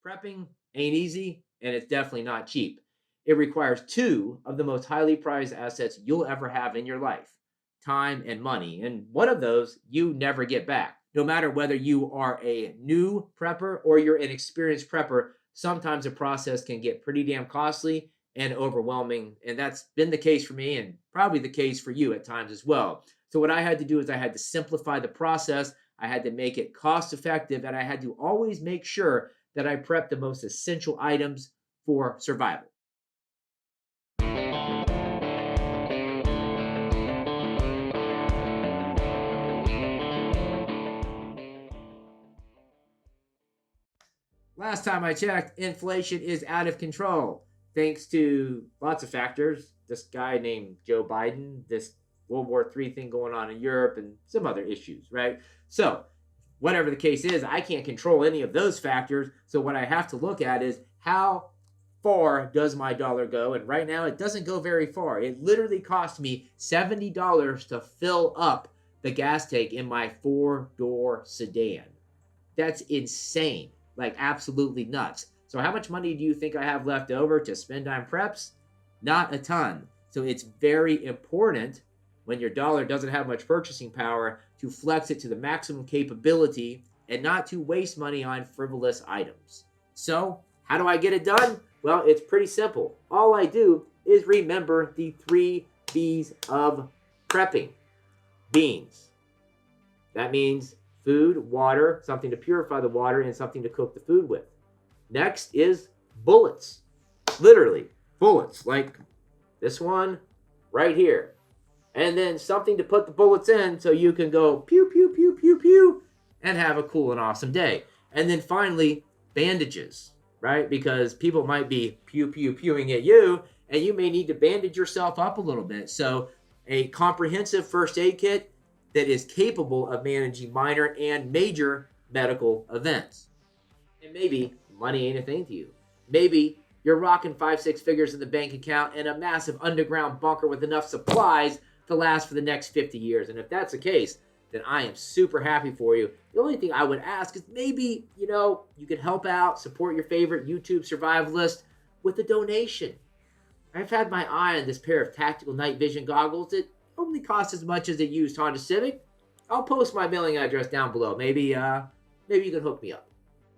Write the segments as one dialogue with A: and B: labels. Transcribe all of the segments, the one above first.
A: Prepping ain't easy, and it's definitely not cheap. It requires two of the most highly prized assets you'll ever have in your life: time and money. And one of those you never get back. No matter whether you are a new prepper or you're an experienced prepper, sometimes the process can get pretty damn costly and overwhelming. And that's been the case for me and probably the case for you at times as well. So, what I had to do is I had to simplify the process, I had to make it cost effective, and I had to always make sure that I prep the most essential items for survival. Last time I checked, inflation is out of control thanks to lots of factors. This guy named Joe Biden, this World War III thing going on in Europe, and some other issues, right? So, whatever the case is, I can't control any of those factors. So, what I have to look at is how far does my dollar go? And right now, it doesn't go very far. It literally cost me $70 to fill up the gas tank in my four-door sedan. That's insane. Like, absolutely nuts. So how much money do you think I have left over to spend on preps? Not a ton. So it's very important when your dollar doesn't have much purchasing power to flex it to the maximum capability and not to waste money on frivolous items. So how do I get it done? Well, it's pretty simple. All I do is remember the 3 B's of prepping. Beans. That means food, water, something to purify the water, and something to cook the food with. Next is bullets. Literally, bullets, like this one right here. And then something to put the bullets in so you can go pew, pew, pew, pew, pew, and have a cool and awesome day. And then finally, bandages, right? Because people might be pew, pew, pewing at you, and you may need to bandage yourself up a little bit. So a comprehensive first aid kit that is capable of managing minor and major medical events. And maybe money ain't a thing to you. Maybe you're rocking 5-6 figures in the bank account and a massive underground bunker with enough supplies to last for the next 50 years. And if that's the case, then I am super happy for you. The only thing I would ask is maybe, you could help out, support your favorite YouTube survivalist with a donation. I've had my eye on this pair of tactical night vision goggles that only cost as much as a used Honda Civic. I'll post my mailing address down below. Maybe you can hook me up.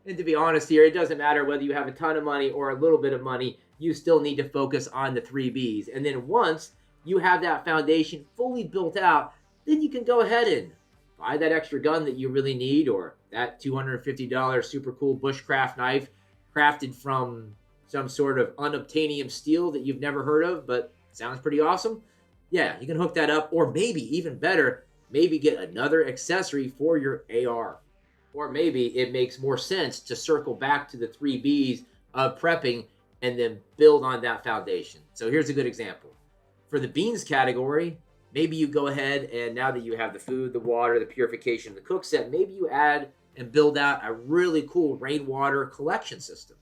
A: And to be honest here, it doesn't matter whether you have a ton of money or a little bit of money, you still need to focus on the 3 B's. And then once you have that foundation fully built out, then you can go ahead and buy that extra gun that you really need, or that $250 super cool bushcraft knife crafted from some sort of unobtainium steel that you've never heard of, but sounds pretty awesome. Yeah, you can hook that up, or maybe even better, maybe get another accessory for your AR. Or maybe it makes more sense to circle back to the 3 B's of prepping and then build on that foundation. So here's a good example. For the beans category, maybe you go ahead and now that you have the food, the water, the purification, the cook set, maybe you add and build out a really cool rainwater collection system.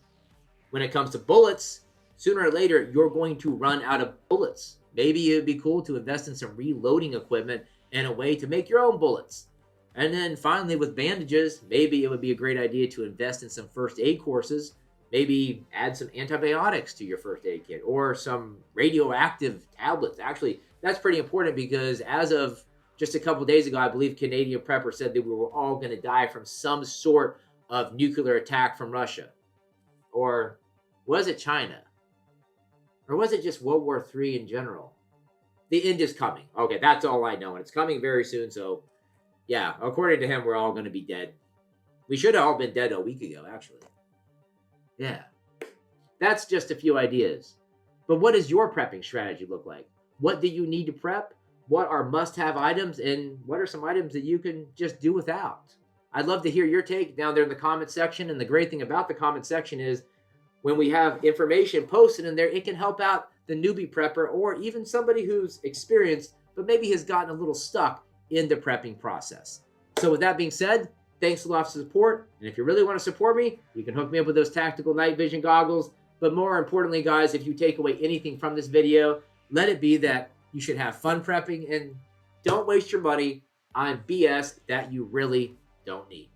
A: When it comes to bullets, sooner or later, you're going to run out of bullets. Maybe it would be cool to invest in some reloading equipment and a way to make your own bullets. And then finally, with bandages, maybe it would be a great idea to invest in some first aid courses. Maybe add some antibiotics to your first aid kit or some radioactive tablets. Actually, that's pretty important because as of just a couple days ago, I believe Canadian Prepper said that we were all going to die from some sort of nuclear attack from Russia. Or was it China? Or was it just World War III in general? The end is coming. Okay, that's all I know. And it's coming very soon. So, yeah, according to him, we're all going to be dead. We should have all been dead a week ago, actually. Yeah. That's just a few ideas. But what does your prepping strategy look like? What do you need to prep? What are must-have items? And what are some items that you can just do without? I'd love to hear your take down there in the comment section. And the great thing about the comment section is when we have information posted in there, it can help out the newbie prepper or even somebody who's experienced but maybe has gotten a little stuck in the prepping process. So with that being said, thanks a lot for the support. And if you really want to support me, you can hook me up with those tactical night vision goggles. But more importantly, guys, if you take away anything from this video, let it be that you should have fun prepping and don't waste your money on BS that you really don't need.